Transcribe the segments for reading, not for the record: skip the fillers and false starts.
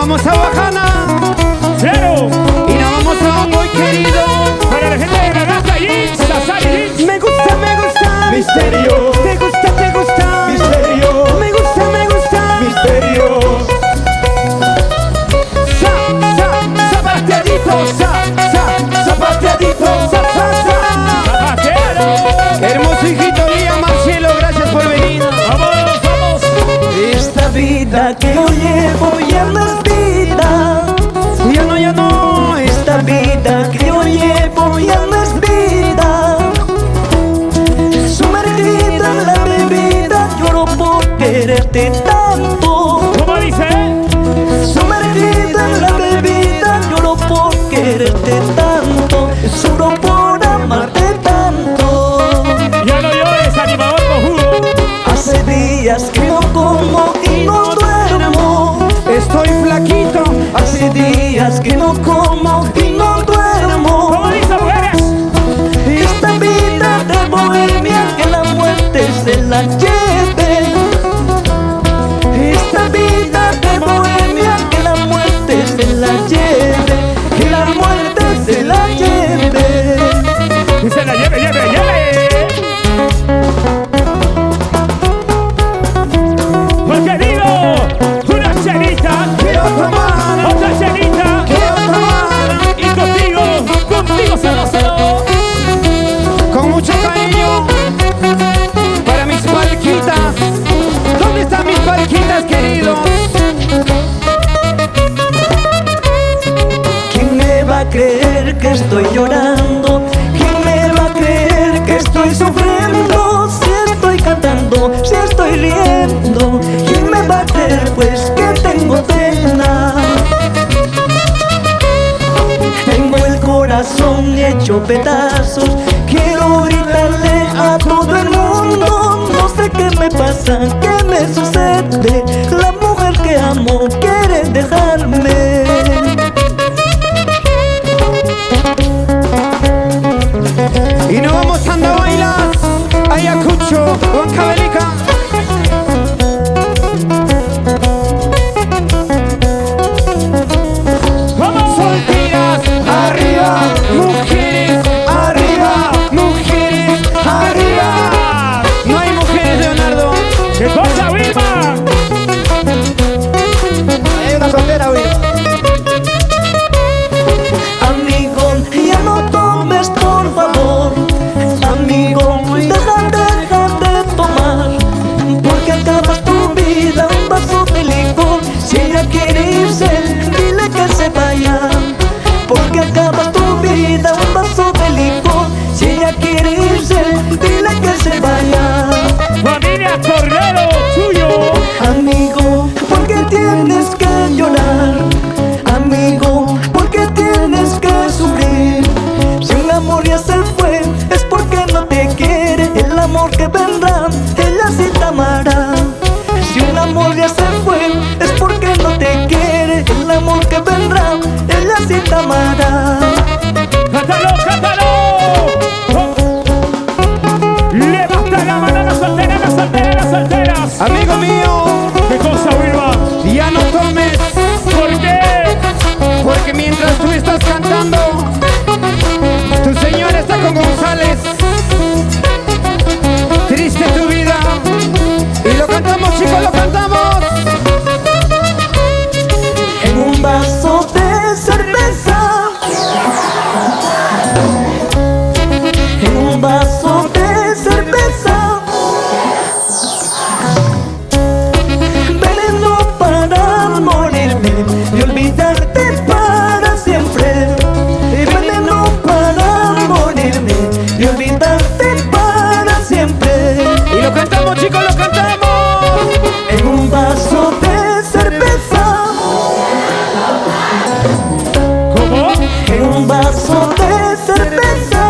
vamos a Bajana. Claro. Y nos vamos a un muy querido. Para la gente de la Gaza Jeans, Sasari Jeans. Me gusta, Misterio. te gusta, Misterio. me gusta, Misterio. zapateadito, zapateadito, Zapatero. Qué hermoso hijito Lía Marcelo, gracias por venir. Vamos, vamos. Esta vida que yo llevo ya no es vida. Ya no, Esta vida que yo llevo ya no es vida. Sumergida en la bebida, lloro por quererte tanto. ¿Cómo dice? Sumergida en la bebida, lloro por quererte tanto. Solo por amarte tanto. Ya no llores, animador cojudo. Hace días que no como y no duermo. estoy flaquito. Hace días que no como y no duermo. ¿Cómo dice, mujeres? Esta vida de bohemia que la muerte se la lleve. Esta vida de bohemia que la muerte se la lleve. Que la muerte se la lleve. Y se la lleve, lleve. Porque digo, una cenita, Quiero tomar, otra cenita. quiero tomar. Y contigo sabroso. Con mucho cariño para mis palquitas. ¿Dónde están mis palquitas, queridos? ¿Quién me va a creer que estoy llorando? ¿Quién me va a creer que estoy sufriendo? Si estoy cantando, si estoy riendo. ¿Quién me va a creer pues que tengo pena? Tengo el corazón hecho pedazos. Quiero gritarle a todo el mundo. No sé qué me pasa, qué me sucede. La mujer que amo quiere dejarme. Y nos vamos a andar a bailar Ayacucho, Huancavelica. ¡Vamos! Solteras, arriba, mujeres, arriba, mujeres, arriba. No hay mujeres, Leonardo. ¿Qué cosa, Wilma? Hay una soltera, güey. Amigo, ya no tomes por favor. Amigo, deja de tomar. Porque acabas tu vida un vaso de licor. Si ella quiere irse, dile que se vaya. Porque acabas tu vida un vaso de licor. Si ella quiere irse, dile que se vaya. Familia Cordero, tuyo. Amigo, ¿por qué tienes que llorar? Amigo, ¿por qué tienes que sufrir? Si un amor ya se fue, es porque no te quiere. El amor que vendrá, ella sí te amará. Si un amor ya se fue, es porque no te quiere. El amor que vendrá, ella sí te amará. ¡Cántalo, cántalo! ¡Levanta la mano a las solteras, las solteras, las solteras! Amigo mío, ¿Qué cosa, Wilma? ya no tomes, ¿Por qué? porque mientras tú estás cantando, tu señora está con González. Triste tu vida. Y lo cantamos, chicos, lo cantamos. En un vaso de cerveza. En un vaso de cerveza. Veneno para morirme y olvidarte para siempre. Veneno para morirme y olvidarte para siempre. Y lo cantamos, chicos, lo cantamos. En un vaso de cerveza. ¿Cómo? En un vaso de cerveza.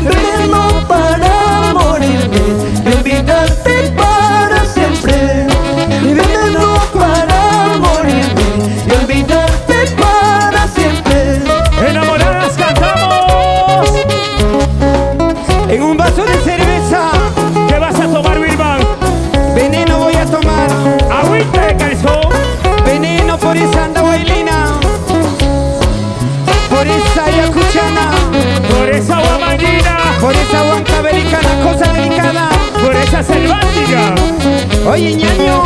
Veneno para morirme y olvidarte para siempre. Veneno para morirme y olvidarte para siempre. ¡Enamoradas cantamos! En un vaso de cerveza, ¿Qué vas a tomar, Wilma? veneno voy a tomar. ¡A Risa selvática. Oye, ñaño.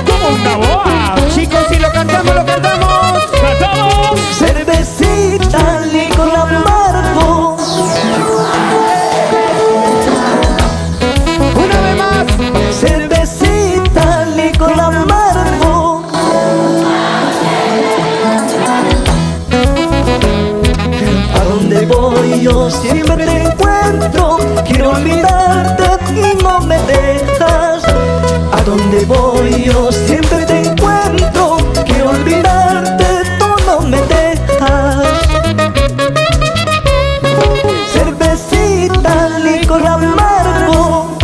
Como una boa. Chicos, si lo cantamos, lo cantamos. Cantamos. Cervecita, licor amargo. Una vez más. Cervecita, licor amargo. A donde voy yo siempre te encuentro. Quiero olvidarte y no me dejas. A donde voy yo siempre te encuentro. Quiero olvidarte, tú no me dejas. Cervecita, licor amargo.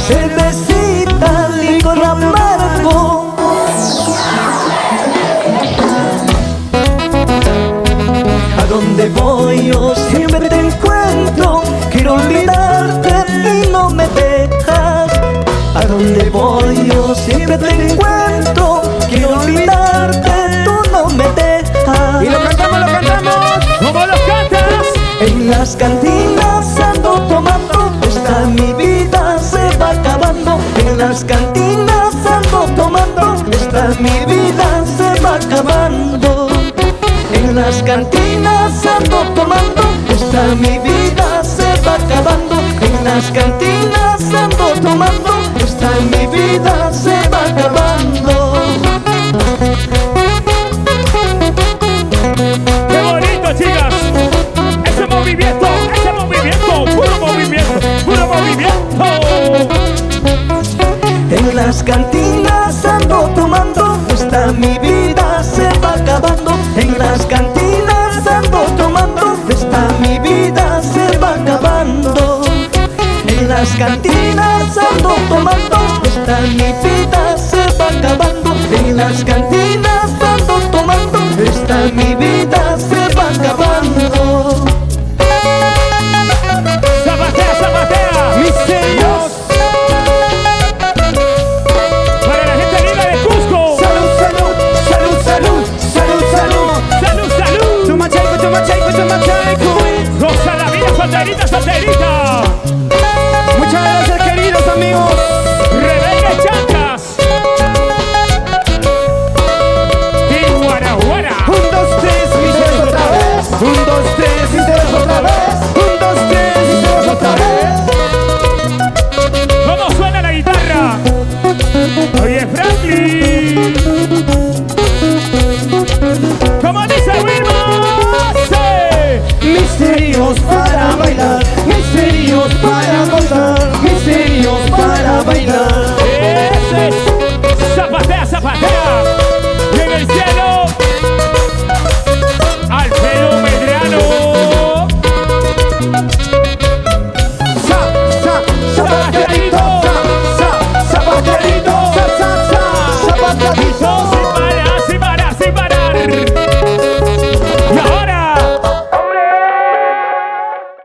Cervecita, licor amargo. A donde voy yo siempre te encuentro. Quiero olvidarte y no me dejas. A donde voy yo siempre te encuentro. Quiero olvidarte, tú no me dejas. Y lo cantamos, lo cantamos. ¿Cómo los cantas? En las cantinas ando tomando. Esta mi vida se va acabando. En las cantinas ando tomando. Esta mi vida se va acabando. En las cantinas ando tomando. Esta mi vida se va acabando. En las cantinas ando tomando. Esta mi vida se va acabando. ¡Qué bonito, chicas! Ese movimiento, puro movimiento, puro movimiento. En las cantinas ando tomando. Esta mi vida se va acabando. En las cantinas ando tomando. Esta mi vida se va acabando. En las cantinas ando tomando. Esta mi vida se va acabando. En las cantinas ando tomando. Esta mi vida se va acabando. ¡Zapatea, zapatea! Misterios. Para la gente linda de Cusco. Salud, salud, salud, salud, salud, salud. ¡Salud, salud! Tumachaico, tumachaico, tumachaico. ¡Goza la vida, solterita, solterita! Muchas gracias, queridos amigos. ¡Rebelde Chancas! ¡Y Guaraguara! 1, 2, 3, misterios otra vez. 1, 2, 3, misterios otra vez. 1, 2, 3, misterios otra vez. ¿Cómo suena la guitarra? Oye, Franklin. ¿Cómo dice Wilma? ¡Sí! Misterios para bailar, misterios para